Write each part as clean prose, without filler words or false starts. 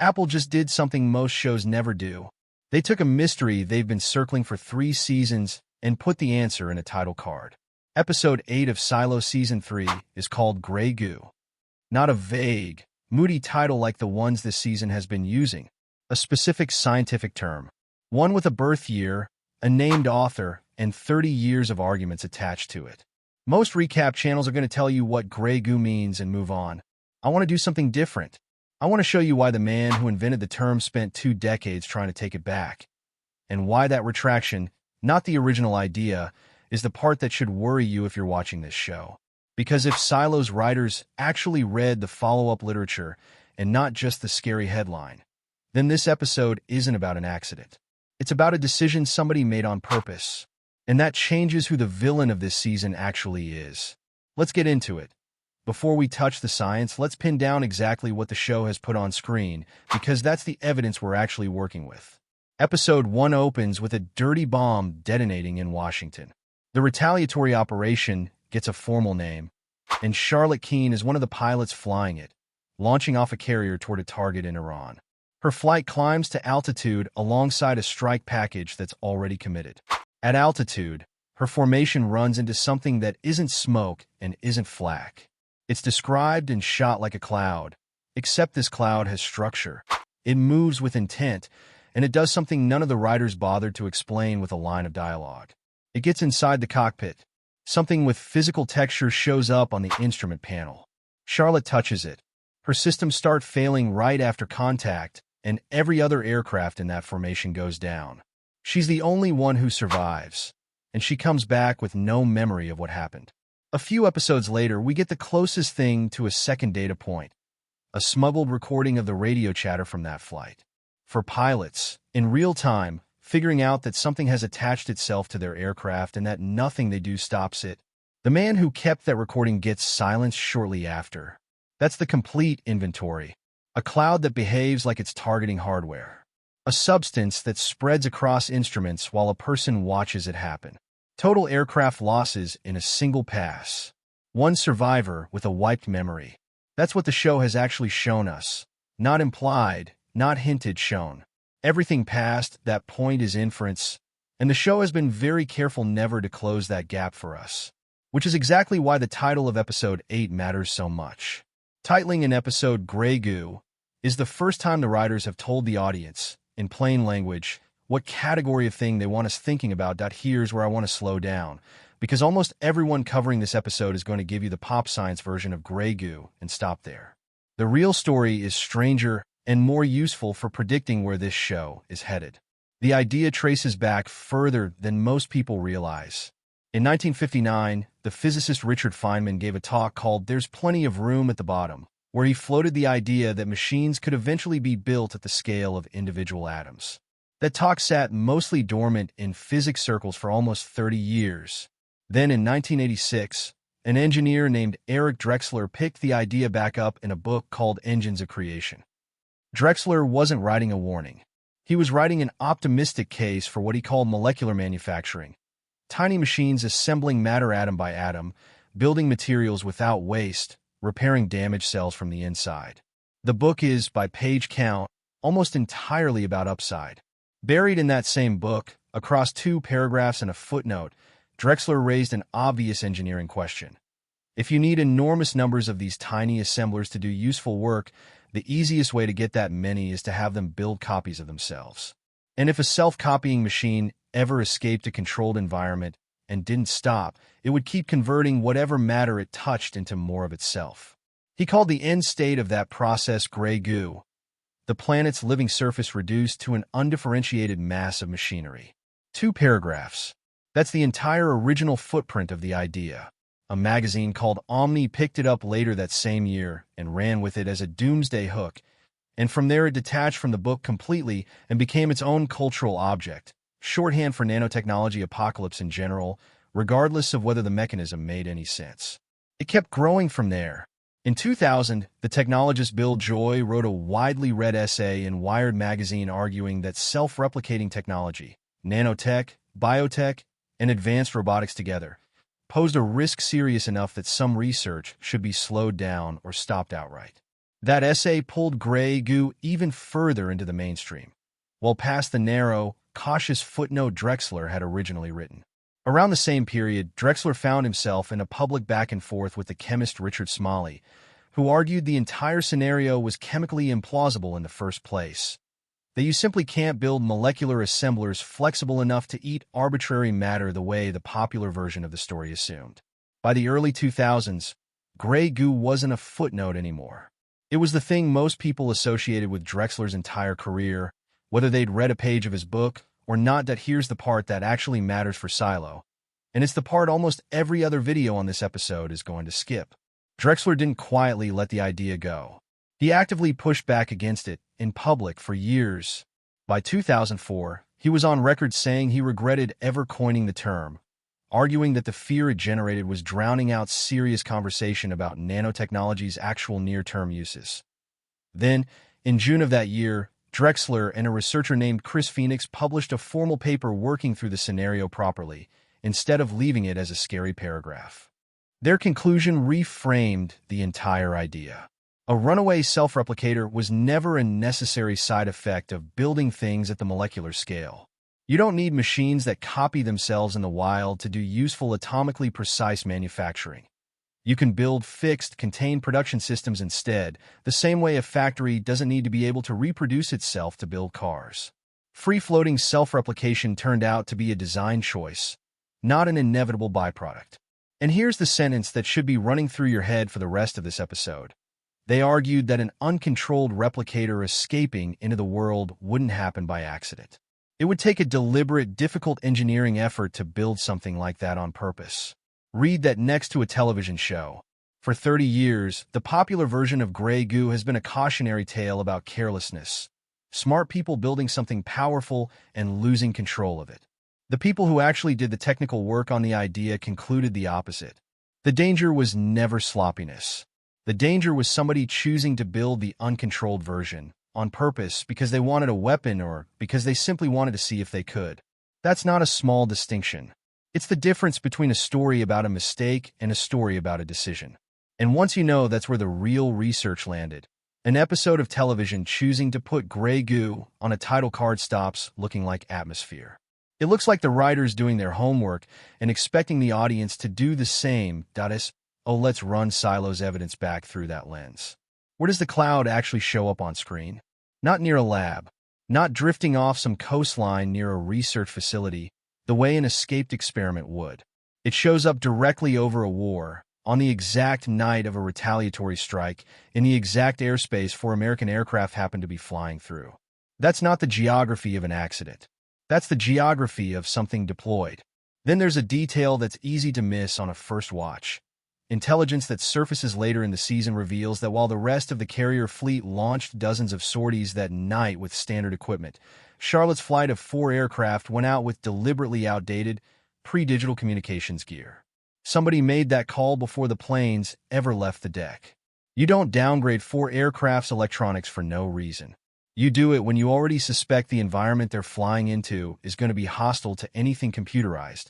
Apple just did something most shows never do. They took a mystery they've been circling for 3 seasons and put the answer in a title card. Episode 8 of Silo Season 3 is called Grey Goo. Not a vague, moody title like the ones this season has been using. A specific scientific term. One with a birth year, a named author, and 30 years of arguments attached to it. Most recap channels are going to tell you what Grey Goo means and move on. I want to do something different. I want to show you why the man who invented the term spent 2 decades trying to take it back, and why that retraction, not the original idea, is the part that should worry you if you're watching this show. Because if Silo's writers actually read the follow-up literature and not just the scary headline, then this episode isn't about an accident. It's about a decision somebody made on purpose, and that changes who the villain of this season actually is. Let's get into it. Before we touch the science, let's pin down exactly what the show has put on screen, because that's the evidence we're actually working with. Episode 1 opens with a dirty bomb detonating in Washington. The retaliatory operation gets a formal name, and Charlotte Keene is one of the pilots flying it, launching off a carrier toward a target in Iran. Her flight climbs to altitude alongside a strike package that's already committed. At altitude, her formation runs into something that isn't smoke and isn't flak. It's described and shot like a cloud, except this cloud has structure. It moves with intent, and it does something none of the writers bothered to explain with a line of dialogue. It gets inside the cockpit. Something with physical texture shows up on the instrument panel. Charlotte touches it. Her systems start failing right after contact, and every other aircraft in that formation goes down. She's the only one who survives, and she comes back with no memory of what happened. A few episodes later, we get the closest thing to a second data point, a smuggled recording of the radio chatter from that flight. For pilots, in real time, figuring out that something has attached itself to their aircraft and that nothing they do stops it. The man who kept that recording gets silenced shortly after. That's the complete inventory. A cloud that behaves like it's targeting hardware. A substance that spreads across instruments while a person watches it happen. Total aircraft losses in a single pass. One survivor with a wiped memory. That's what the show has actually shown us. Not implied, not hinted, shown. Everything past that point is inference, and the show has been very careful never to close that gap for us. Which is exactly why the title of Episode 8 matters so much. Titling an episode Grey Goo is the first time the writers have told the audience, in plain language, what category of thing they want us thinking about. Here's where I want to slow down, because almost everyone covering this episode is going to give you the pop science version of Grey Goo and stop there. The real story is stranger and more useful for predicting where this show is headed. The idea traces back further than most people realize. In 1959, the physicist Richard Feynman gave a talk called There's Plenty of Room at the Bottom, where he floated the idea that machines could eventually be built at the scale of individual atoms. That talk sat mostly dormant in physics circles for almost 30 years. Then in 1986, an engineer named Eric Drexler picked the idea back up in a book called Engines of Creation. Drexler wasn't writing a warning. He was writing an optimistic case for what he called molecular manufacturing. Tiny machines assembling matter atom by atom, building materials without waste, repairing damaged cells from the inside. The book is, by page count, almost entirely about upside. Buried in that same book, across 2 paragraphs and a footnote, Drexler raised an obvious engineering question. If you need enormous numbers of these tiny assemblers to do useful work, the easiest way to get that many is to have them build copies of themselves. And if a self-copying machine ever escaped a controlled environment and didn't stop, it would keep converting whatever matter it touched into more of itself. He called the end state of that process Grey Goo, the planet's living surface reduced to an undifferentiated mass of machinery. 2 paragraphs. That's the entire original footprint of the idea. A magazine called Omni picked it up later that same year and ran with it as a doomsday hook, and from there it detached from the book completely and became its own cultural object, shorthand for nanotechnology apocalypse in general, regardless of whether the mechanism made any sense. It kept growing from there. In 2000, the technologist Bill Joy wrote a widely read essay in Wired magazine arguing that self-replicating technology, nanotech, biotech, and advanced robotics together, posed a risk serious enough that some research should be slowed down or stopped outright. That essay pulled gray goo even further into the mainstream, well past the narrow, cautious footnote Drexler had originally written. Around the same period, Drexler found himself in a public back-and-forth with the chemist Drexler-Smalley, who argued the entire scenario was chemically implausible in the first place, that you simply can't build molecular assemblers flexible enough to eat arbitrary matter the way the popular version of the story assumed. By the early 2000s, gray goo wasn't a footnote anymore. It was the thing most people associated with Drexler's entire career, whether they'd read a page of his book or not. That here's the part that actually matters for Silo, and it's the part almost every other video on this episode is going to skip. Drexler didn't quietly let the idea go. He actively pushed back against it in public for years. By 2004, he was on record saying he regretted ever coining the term, arguing that the fear it generated was drowning out serious conversation about nanotechnology's actual near-term uses. Then, in June of that year, Drexler and a researcher named Chris Phoenix published a formal paper working through the scenario properly, instead of leaving it as a scary paragraph. Their conclusion reframed the entire idea. A runaway self-replicator was never a necessary side effect of building things at the molecular scale. You don't need machines that copy themselves in the wild to do useful atomically precise manufacturing. You can build fixed, contained production systems instead, the same way a factory doesn't need to be able to reproduce itself to build cars. Free-floating self-replication turned out to be a design choice, not an inevitable byproduct. And here's the sentence that should be running through your head for the rest of this episode. They argued that an uncontrolled replicator escaping into the world wouldn't happen by accident. It would take a deliberate, difficult engineering effort to build something like that on purpose. Read that next to a television show. For 30 years, the popular version of gray goo has been a cautionary tale about carelessness. Smart people building something powerful and losing control of it. The people who actually did the technical work on the idea concluded the opposite. The danger was never sloppiness. The danger was somebody choosing to build the uncontrolled version, on purpose because they wanted a weapon or because they simply wanted to see if they could. That's not a small distinction. It's the difference between a story about a mistake and a story about a decision. And once you know that's where the real research landed, an episode of television choosing to put gray goo on a title card stops looking like atmosphere. It looks like the writers doing their homework and expecting the audience to do the same. Let's run Silo's evidence back through that lens. Where does the cloud actually show up on screen? Not near a lab. Not drifting off some coastline near a research facility, the way an escaped experiment would. It shows up directly over a war, on the exact night of a retaliatory strike, in the exact airspace 4 American aircraft happened to be flying through. That's not the geography of an accident. That's the geography of something deployed. Then there's a detail that's easy to miss on a first watch. Intelligence that surfaces later in the season reveals that while the rest of the carrier fleet launched dozens of sorties that night with standard equipment, Charlotte's flight of 4 aircraft went out with deliberately outdated, pre-digital communications gear. Somebody made that call before the planes ever left the deck. You don't downgrade 4 aircraft's electronics for no reason. You do it when you already suspect the environment they're flying into is going to be hostile to anything computerized,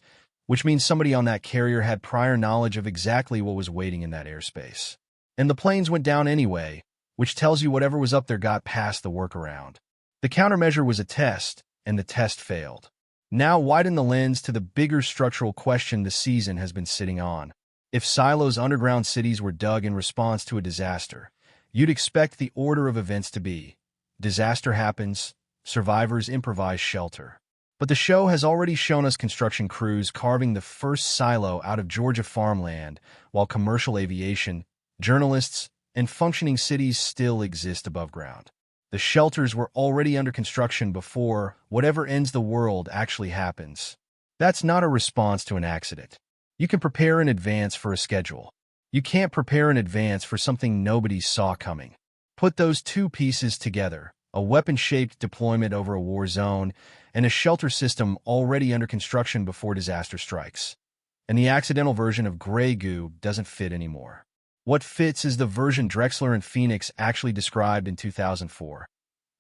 which means somebody on that carrier had prior knowledge of exactly what was waiting in that airspace. And the planes went down anyway, which tells you whatever was up there got past the workaround. The countermeasure was a test, and the test failed. Now widen the lens to the bigger structural question the season has been sitting on. If Silo's underground cities were dug in response to a disaster, you'd expect the order of events to be: disaster happens, survivors improvise shelter. But the show has already shown us construction crews carving the first silo out of Georgia farmland, while commercial aviation, journalists, and functioning cities still exist above ground. The shelters were already under construction before whatever ends the world actually happens. That's not a response to an accident. You can prepare in advance for a schedule. You can't prepare in advance for something nobody saw coming. Put those two pieces together, a weapon-shaped deployment over a war zone, and a shelter system already under construction before disaster strikes. And the accidental version of gray goo doesn't fit anymore. What fits is the version Drexler and Phoenix actually described in 2004.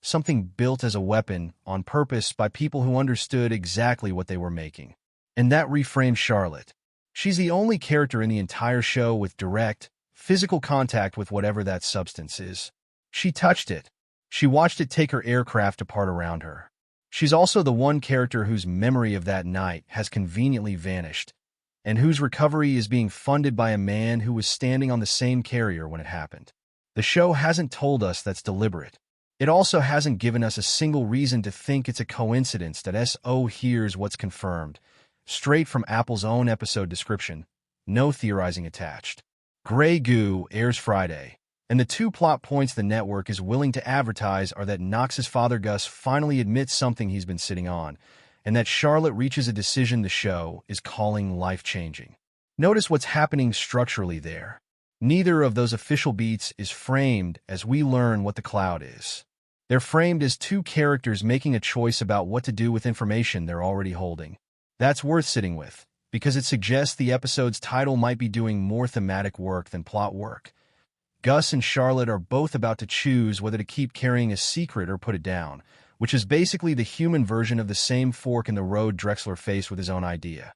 Something built as a weapon, on purpose, by people who understood exactly what they were making. And that reframed Charlotte. She's the only character in the entire show with direct, physical contact with whatever that substance is. She touched it. She watched it take her aircraft apart around her. She's also the one character whose memory of that night has conveniently vanished, and whose recovery is being funded by a man who was standing on the same carrier when it happened. The show hasn't told us that's deliberate. It also hasn't given us a single reason to think it's a coincidence that S.O. hears what's confirmed, straight from Apple's own episode description. No theorizing attached. Grey Goo airs Friday, and the two plot points the network is willing to advertise are that Knox's father Gus finally admits something he's been sitting on, and that Charlotte reaches a decision the show is calling life-changing. Notice what's happening structurally there. Neither of those official beats is framed as we learn what the cloud is. They're framed as two characters making a choice about what to do with information they're already holding. That's worth sitting with, because it suggests the episode's title might be doing more thematic work than plot work. Gus and Charlotte are both about to choose whether to keep carrying a secret or put it down, which is basically the human version of the same fork in the road Drexler faced with his own idea.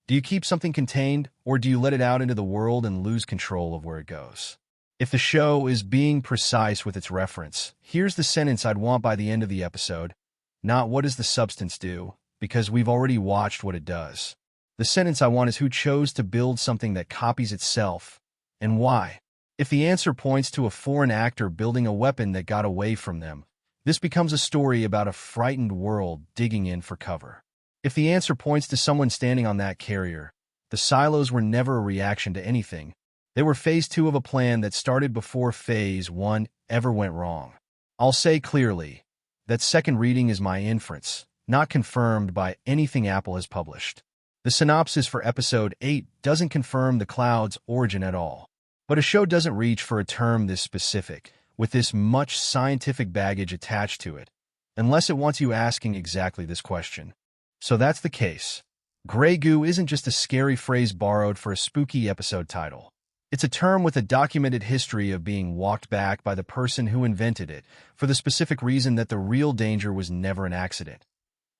Do you keep something contained, or do you let it out into the world and lose control of where it goes? If the show is being precise with its reference, here's the sentence I'd want by the end of the episode. Not what does the substance do, because we've already watched what it does. The sentence I want is who chose to build something that copies itself, and why. If the answer points to a foreign actor building a weapon that got away from them, this becomes a story about a frightened world digging in for cover. If the answer points to someone standing on that carrier, the silos were never a reaction to anything. They were phase 2 of a plan that started before phase 1 ever went wrong. I'll say clearly, that second reading is my inference, not confirmed by anything Apple has published. The synopsis for episode 8 doesn't confirm the cloud's origin at all. But a show doesn't reach for a term this specific, with this much scientific baggage attached to it, unless it wants you asking exactly this question. So that's the case. Grey Goo isn't just a scary phrase borrowed for a spooky episode title. It's a term with a documented history of being walked back by the person who invented it, for the specific reason that the real danger was never an accident.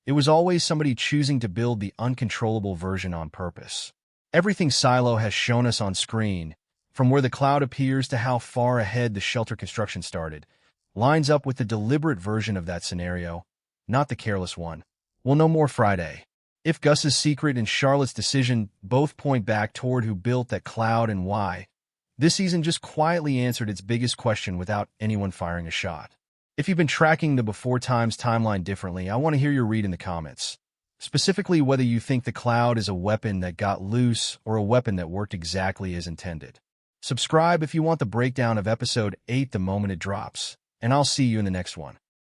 It was always somebody choosing to build the uncontrollable version on purpose. Everything Silo has shown us on screen, from where the cloud appears to how far ahead the shelter construction started, lines up with the deliberate version of that scenario, not the careless one. We'll know more Friday. If Gus's secret and Charlotte's decision both point back toward who built that cloud and why, this season just quietly answered its biggest question without anyone firing a shot. If you've been tracking the Before Times timeline differently, I want to hear your read in the comments. Specifically, whether you think the cloud is a weapon that got loose or a weapon that worked exactly as intended. Subscribe if you want the breakdown of episode 8 the moment it drops, and I'll see you in the next one.